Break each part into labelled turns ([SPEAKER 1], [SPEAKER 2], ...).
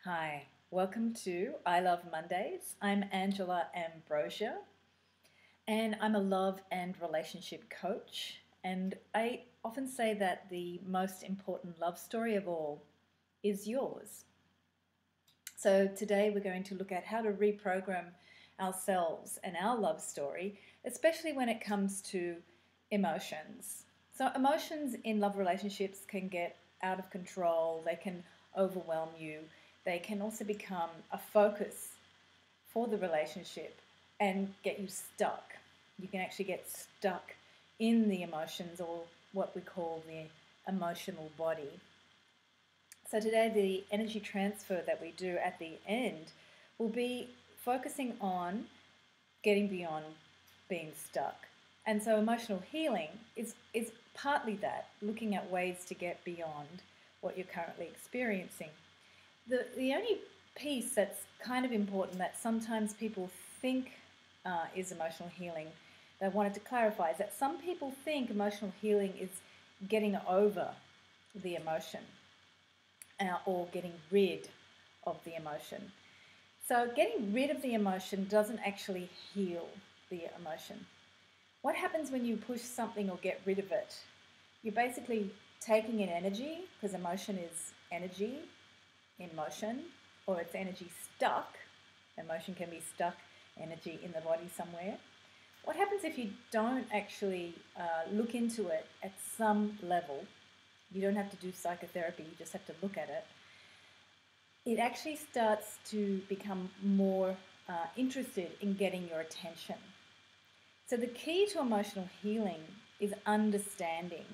[SPEAKER 1] Hi, welcome to I Love Mondays. I'm Angela Ambrosia, and I'm a love and relationship coach. And I often say that the most important love story of all is yours. So today we're going to look at how to reprogram ourselves and our love story, especially when it comes to emotions. So emotions in love relationships can get out of control, they can overwhelm you, they can also become a focus for the relationship and get you stuck. You can actually get stuck in the emotions, or what we call the emotional body. So today the energy transfer that we do at the end will be focusing on getting beyond being stuck. And so emotional healing is partly that, looking at ways to get beyond what you're currently experiencing. The only piece that's kind of important that sometimes people think is emotional healing, that I wanted to clarify, is that some people think emotional healing is getting over the emotion or getting rid of the emotion. So getting rid of the emotion doesn't actually heal the emotion. What happens when you push something or get rid of it? You're basically taking in energy, because emotion is energy in motion, or it's energy stuck. Emotion can be stuck, energy in the body somewhere. What happens if you don't actually look into it at some level? You don't have to do psychotherapy, you just have to look at it. It actually starts to become more interested in getting your attention. So the key to emotional healing is understanding.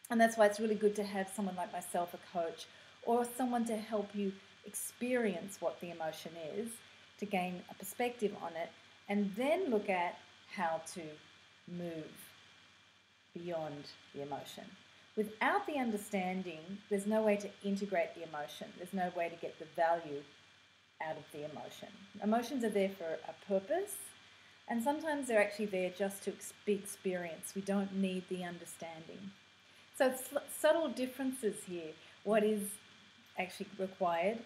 [SPEAKER 1] And that's why it's really good to have someone like myself, a coach, or someone to help you experience what the emotion is, to gain a perspective on it, and then look at how to move beyond the emotion. Without the understanding, there's no way to integrate the emotion. There's no way to get the value out of the emotion. Emotions are there for a purpose, and sometimes they're actually there just to be experienced. We don't need the understanding. So it's subtle differences here. What is actually required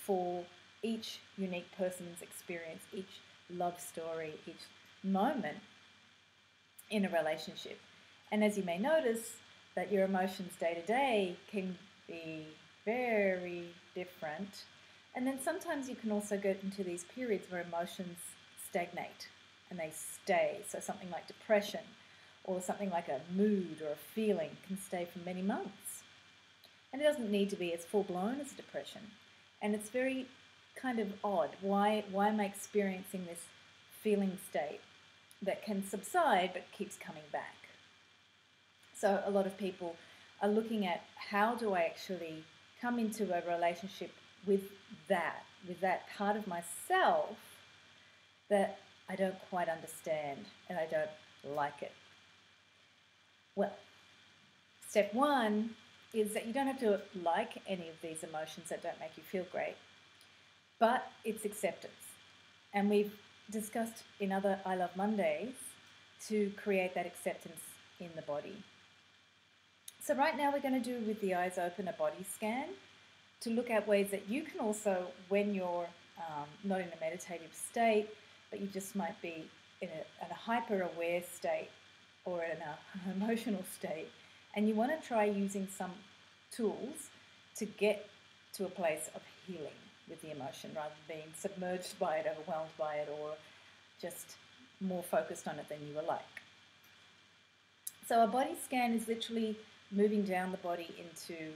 [SPEAKER 1] for each unique person's experience, each love story, each moment in a relationship. And as you may notice, that your emotions day to day can be very different. And then sometimes you can also get into these periods where emotions stagnate and they stay. So something like depression or something like a mood or a feeling can stay for many months. And it doesn't need to be as full-blown as depression. And it's very kind of odd. Why am I experiencing this feeling state that can subside but keeps coming back? So a lot of people are looking at, how do I actually come into a relationship with that part of myself that I don't quite understand and I don't like it. Well, step one is that you don't have to like any of these emotions that don't make you feel great, but it's acceptance. And we've discussed in other I Love Mondays to create that acceptance in the body. So right now we're going to do, with the eyes open, a body scan to look at ways that you can also, when you're not in a meditative state, but you just might be in a hyper-aware state or in an emotional state, and you want to try using some tools to get to a place of healing with the emotion, rather than being submerged by it, overwhelmed by it, or just more focused on it than you were like. So a body scan is literally moving down the body into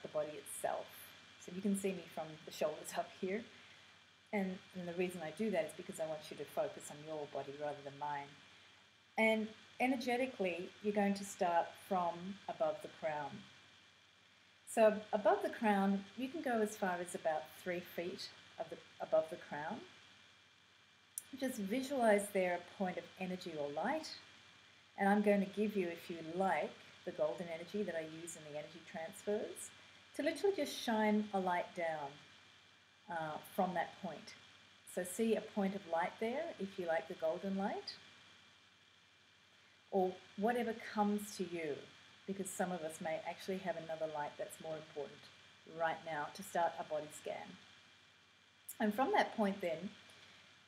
[SPEAKER 1] the body itself. So you can see me from the shoulders up here. And the reason I do that is because I want you to focus on your body rather than mine. And energetically, you're going to start from above the crown. So above the crown, you can go as far as about 3 feet above the crown. Just visualize there a point of energy or light. And I'm going to give you, if you like, the golden energy that I use in the energy transfers, to literally just shine a light down from that point. So see a point of light there, if you like the golden light, or whatever comes to you, because some of us may actually have another light that's more important right now to start a body scan. And from that point then,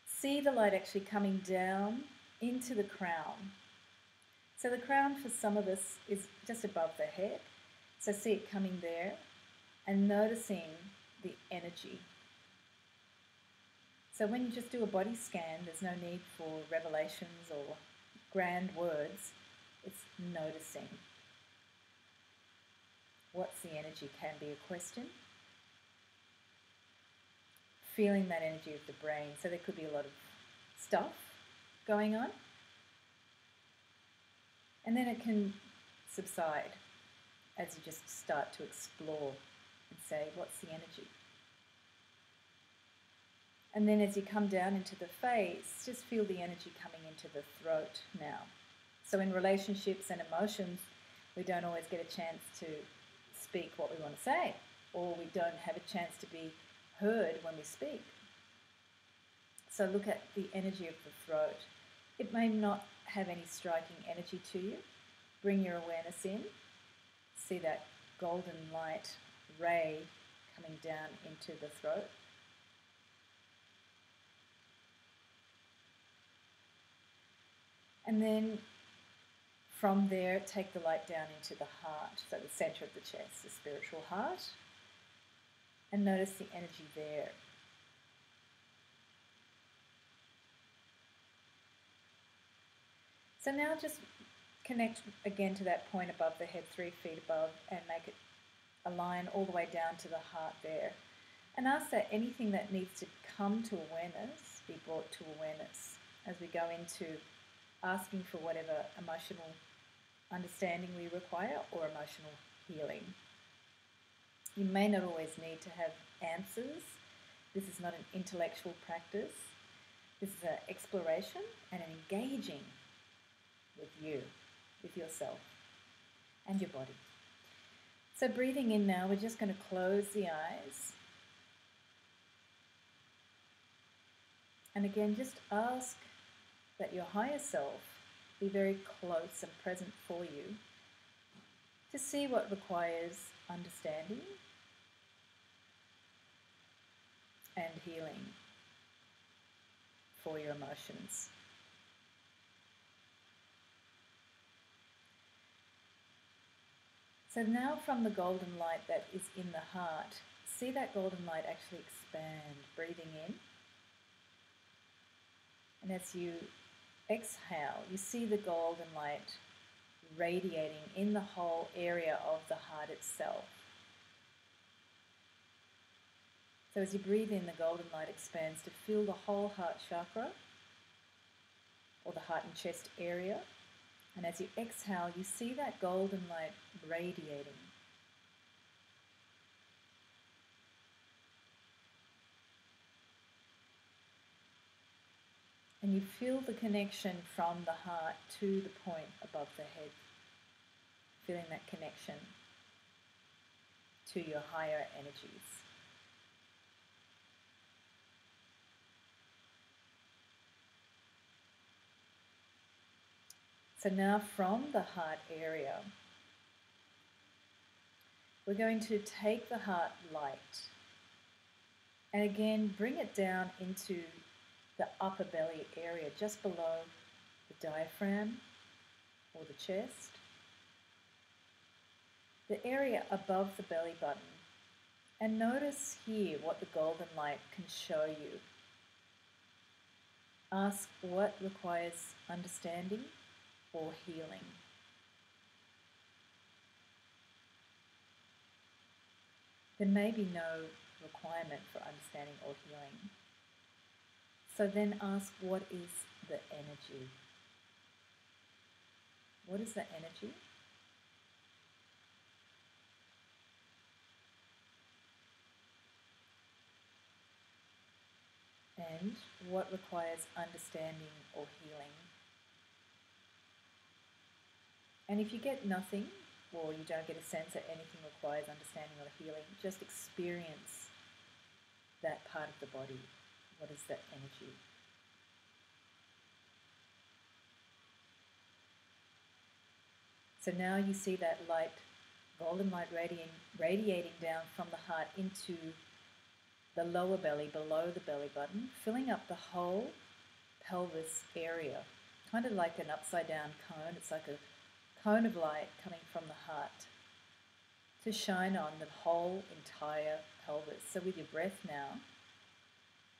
[SPEAKER 1] see the light actually coming down into the crown. So the crown for some of us is just above the head. So see it coming there and noticing the energy. So when you just do a body scan, there's no need for revelations or grand words. It's noticing. What's the energy can be a question. Feeling that energy of the brain. So there could be a lot of stuff going on. And then it can subside as you just start to explore and say, what's the energy? And then as you come down into the face, just feel the energy coming into the throat now. So in relationships and emotions, we don't always get a chance to speak what we want to say, or we don't have a chance to be heard when we speak. So look at the energy of the throat. It may not have any striking energy to you. Bring your awareness in. See that golden light ray coming down into the throat. And then from there, take the light down into the heart, so the center of the chest, the spiritual heart, and notice the energy there. So now just connect again to that point above the head, 3 feet above, and make it a line all the way down to the heart there. And ask that anything that needs to come to awareness be brought to awareness as we go into asking for whatever emotional understanding we require or emotional healing. You may not always need to have answers. This is not an intellectual practice. This is an exploration and an engaging with you, with yourself and your body. So breathing in now, we're just going to close the eyes. And again, just ask that your higher self be very close and present for you to see what requires understanding and healing for your emotions. So now from the golden light that is in the heart, see that golden light actually expand, breathing in. And as you exhale, you see the golden light radiating in the whole area of the heart itself. So as you breathe in, the golden light expands to fill the whole heart chakra, or the heart and chest area. And as you exhale, you see that golden light radiating. And you feel the connection from the heart to the point above the head. Feeling that connection to your higher energies. So now from the heart area, we're going to take the heart light and again bring it down into the upper belly area, just below the diaphragm or the chest, the area above the belly button. And notice here what the golden light can show you. Ask what requires understanding or healing. There may be no requirement for understanding or healing. So then ask, what is the energy? What is the energy? And what requires understanding or healing? And if you get nothing, or you don't get a sense that anything requires understanding or healing, just experience that part of the body. What is that energy? So now you see that light golden light radiating down from the heart into the lower belly, below the belly button, filling up the whole pelvis area, kind of like an upside down cone. It's like a cone of light coming from the heart to shine on the whole entire pelvis. So with your breath now,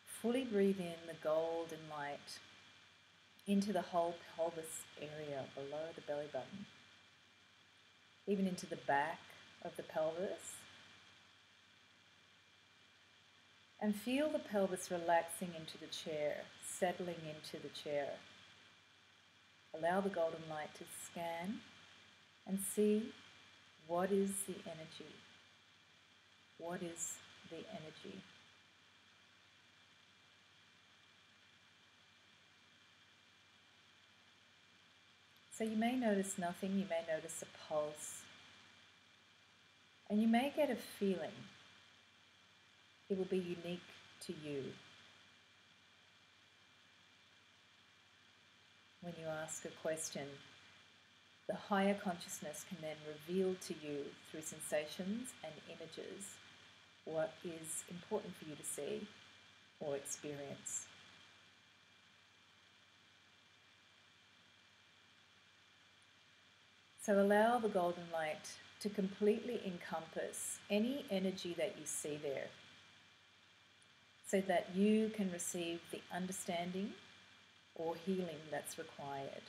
[SPEAKER 1] fully breathe in the golden light into the whole pelvis area below the belly button, even into the back of the pelvis. And feel the pelvis relaxing into the chair, settling into the chair. Allow the golden light to scan and see what is the energy. What is the energy? So you may notice nothing, you may notice a pulse, and you may get a feeling. It will be unique to you. When you ask a question, the higher consciousness can then reveal to you through sensations and images what is important for you to see or experience. So allow the golden light to completely encompass any energy that you see there, so that you can receive the understanding or healing that's required.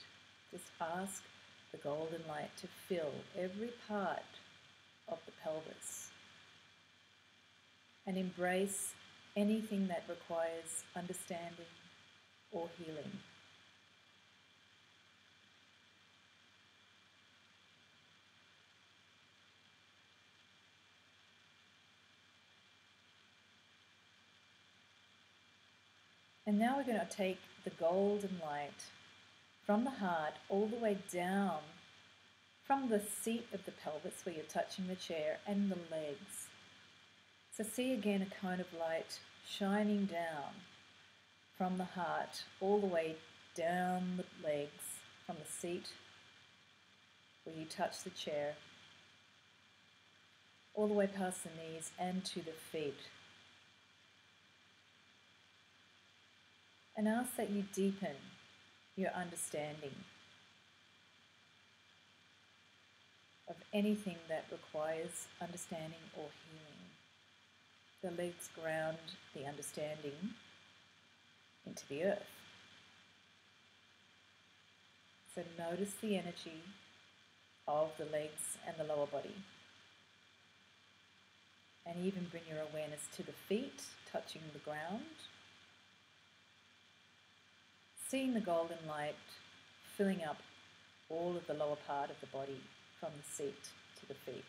[SPEAKER 1] Just ask the golden light to fill every part of the pelvis and embrace anything that requires understanding or healing. And now we're going to take the golden light from the heart all the way down from the seat of the pelvis where you're touching the chair and the legs. So see again a cone of light shining down from the heart all the way down the legs, from the seat where you touch the chair, all the way past the knees and to the feet. And ask that you deepen your understanding of anything that requires understanding or healing. The legs ground the understanding into the earth. So notice the energy of the legs and the lower body. And even bring your awareness to the feet, touching the ground. Seeing the golden light filling up all of the lower part of the body from the seat to the feet.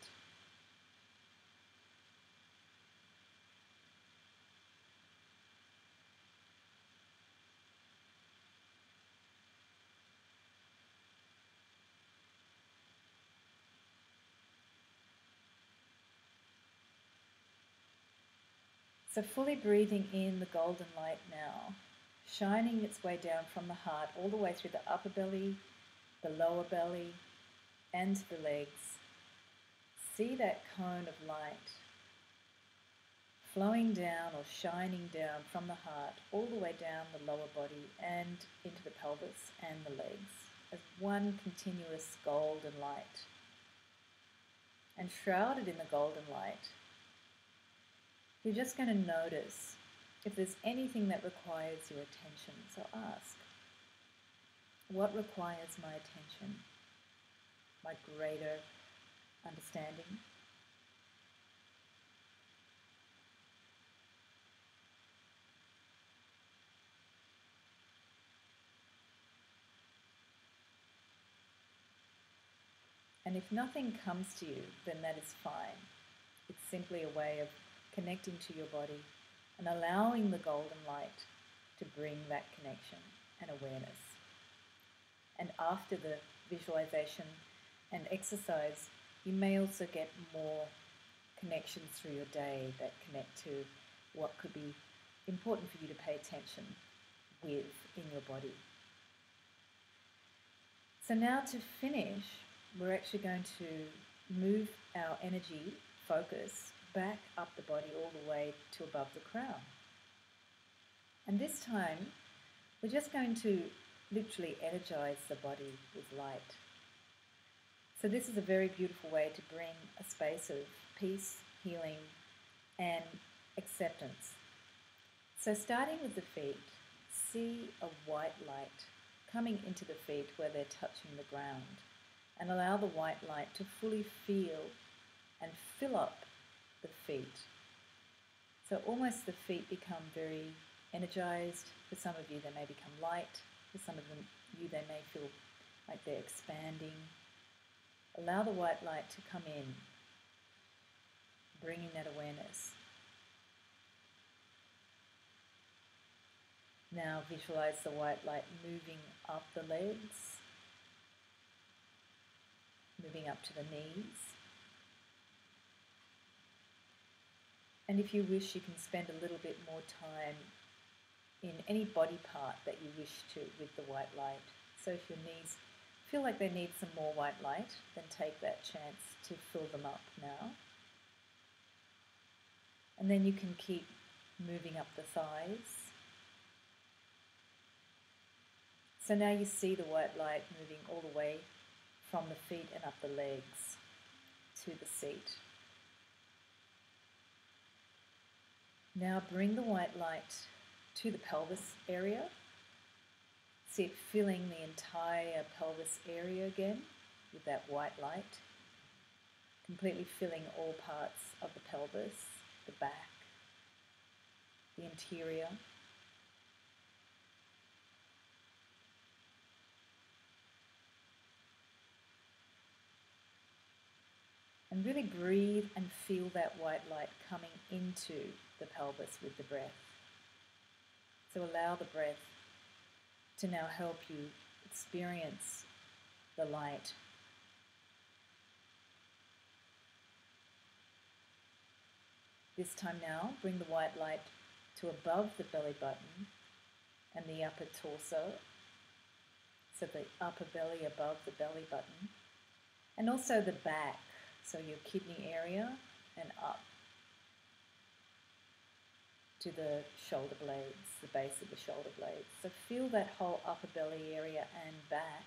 [SPEAKER 1] So fully breathing in the golden light now, shining its way down from the heart all the way through the upper belly, the lower belly, and the legs. See that cone of light flowing down or shining down from the heart all the way down the lower body and into the pelvis and the legs as one continuous golden light. And shrouded in the golden light, you're just going to notice if there's anything that requires your attention. So ask, what requires my attention? My greater understanding? And if nothing comes to you, then that is fine. It's simply a way of connecting to your body and allowing the golden light to bring that connection and awareness. And after the visualization and exercise, you may also get more connections through your day that connect to what could be important for you to pay attention with in your body. So now to finish, we're actually going to move our energy focus back up the body all the way to above the crown. And this time, we're just going to literally energize the body with light. So this is a very beautiful way to bring a space of peace, healing, and acceptance. So starting with the feet, see a white light coming into the feet where they're touching the ground, and allow the white light to fully feel and fill up the feet. So almost the feet become very energized. For some of you, they may become light. For some of you, they may feel like they're expanding. Allow the white light to come in, bringing that awareness. Now visualize the white light moving up the legs, moving up to the knees. And if you wish, you can spend a little bit more time in any body part that you wish to with the white light. So if your knees feel like they need some more white light, then take that chance to fill them up now. And then you can keep moving up the thighs. So now you see the white light moving all the way from the feet and up the legs to the seat. Now bring the white light to the pelvis area. See it filling the entire pelvis area again with that white light, completely filling all parts of the pelvis, the back, the interior. And really breathe and feel that white light coming into the pelvis with the breath. So allow the breath to now help you experience the light. This time now, bring the white light to above the belly button and the upper torso. So the upper belly above the belly button. And also the back. So your kidney area and up to the shoulder blades, the base of the shoulder blades. So feel that whole upper belly area and back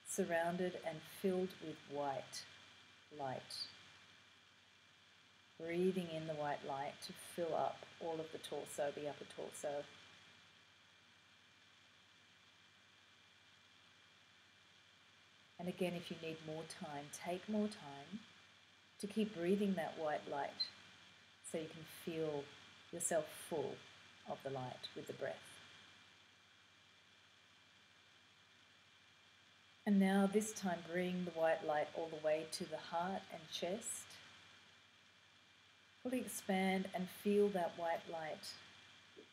[SPEAKER 1] surrounded and filled with white light. Breathing in the white light to fill up all of the torso, the upper torso. And again, if you need more time, take more time to keep breathing that white light so you can feel yourself full of the light with the breath. And now this time bring the white light all the way to the heart and chest. Fully expand and feel that white light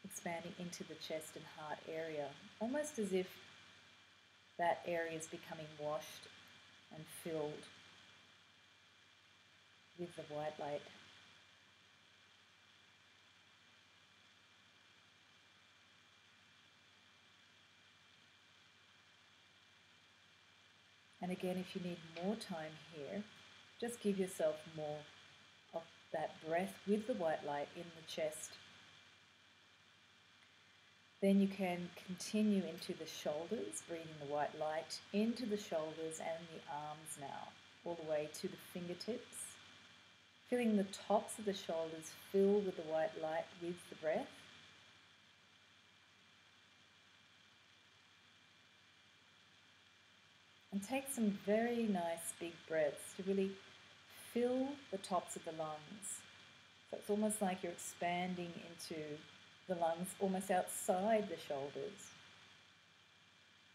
[SPEAKER 1] expanding into the chest and heart area, almost as if that area is becoming washed and filled with the white light. And again, if you need more time here, just give yourself more of that breath with the white light in the chest. Then you can continue into the shoulders, breathing the white light into the shoulders and the arms now, all the way to the fingertips. Feeling the tops of the shoulders fill with the white light with the breath. And take some very nice big breaths to really fill the tops of the lungs. So it's almost like you're expanding into the lungs, almost outside the shoulders.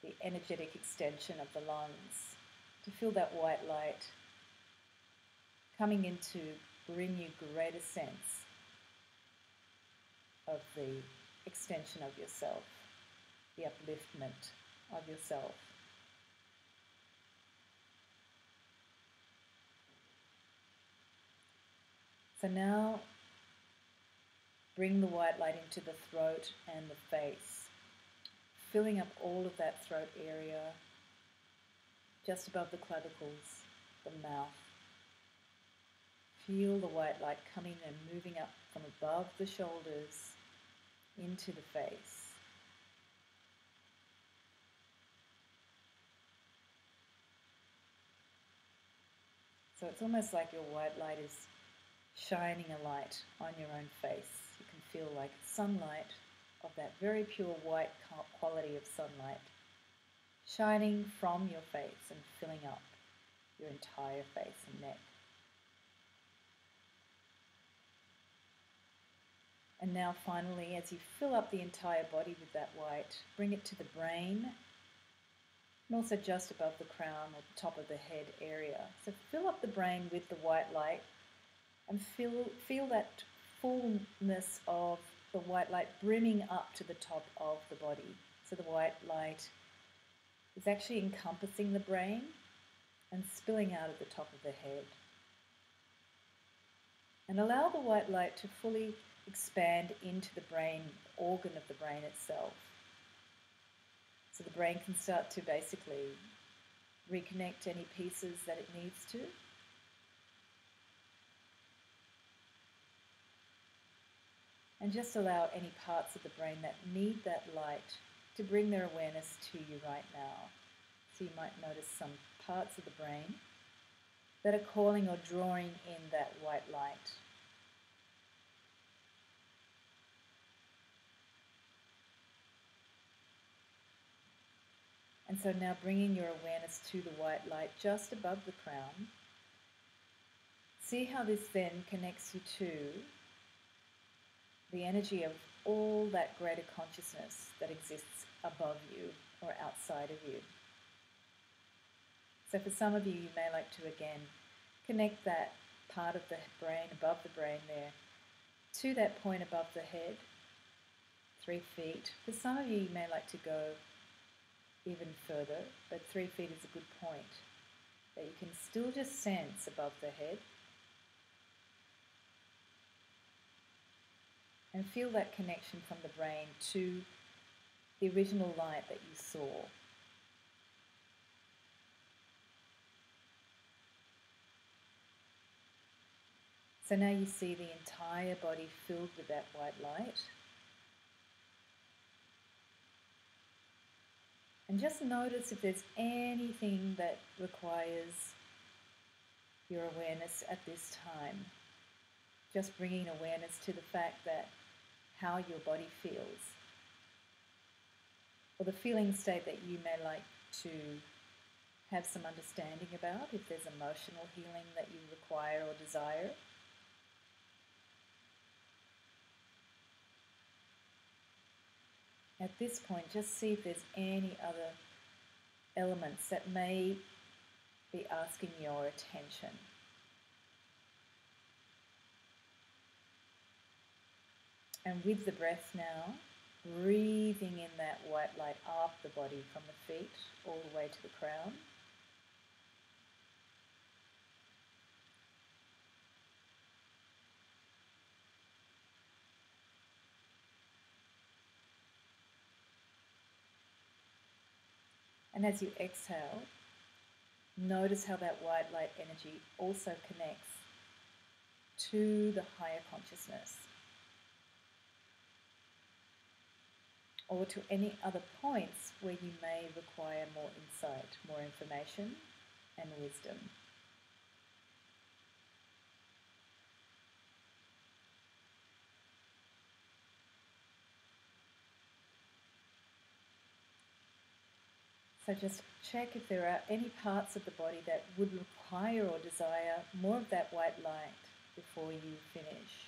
[SPEAKER 1] The energetic extension of the lungs. To feel that white light coming in to bring you greater sense of the extension of yourself, the upliftment of yourself. So now bring the white light into the throat and the face, filling up all of that throat area, just above the clavicles, the mouth. Feel the white light coming and moving up from above the shoulders into the face. So it's almost like your white light is shining a light on your own face. You can feel like sunlight of that very pure white quality of sunlight shining from your face and filling up your entire face and neck. And now finally, as you fill up the entire body with that white, bring it to the brain and also just above the crown or the top of the head area. So fill up the brain with the white light and feel that fullness of the white light brimming up to the top of the body. So the white light is actually encompassing the brain and spilling out at the top of the head. And allow the white light to fully expand into the brain, organ of the brain itself. So the brain can start to basically reconnect any pieces that it needs to. And just allow any parts of the brain that need that light to bring their awareness to you right now. So you might notice some parts of the brain that are calling or drawing in that white light. And so now bringing your awareness to the white light just above the crown. See how this then connects you to the energy of all that greater consciousness that exists above you or outside of you. So for some of you, you may like to again connect that part of the brain, above the brain there, to that point above the head, 3 feet. For some of you, you may like to go even further, but 3 feet is a good point that you can still just sense above the head. And feel that connection from the brain to the original light that you saw. So now you see the entire body filled with that white light. And just notice if there's anything that requires your awareness at this time. Just bringing awareness to the fact that how your body feels, or the feeling state that you may like to have some understanding about, if there's emotional healing that you require or desire. At this point, just see if there's any other elements that may be asking your attention. And with the breath now, breathing in that white light up the body from the feet all the way to the crown. And as you exhale, notice how that white light energy also connects to the higher consciousness, or to any other points where you may require more insight, more information and wisdom. So just check if there are any parts of the body that would require or desire more of that white light before you finish.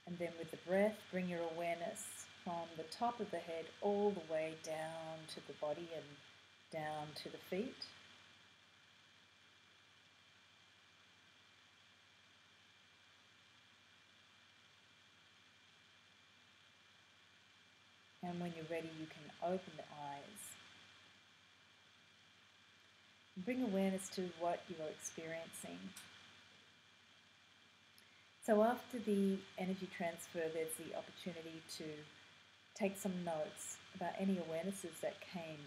[SPEAKER 1] And then with the breath, bring your awareness from the top of the head all the way down to the body and down to the feet. And when you're ready, you can open the eyes. And bring awareness to what you are experiencing. So after the energy transfer, there's the opportunity to take some notes about any awarenesses that came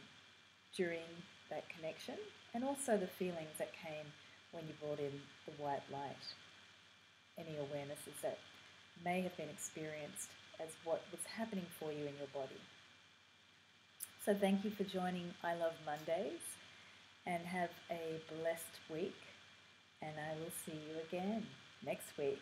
[SPEAKER 1] during that connection, and also the feelings that came when you brought in the white light. Any awarenesses that may have been experienced as what was happening for you in your body. So thank you for joining I Love Mondays, and have a blessed week, and I will see you again next week.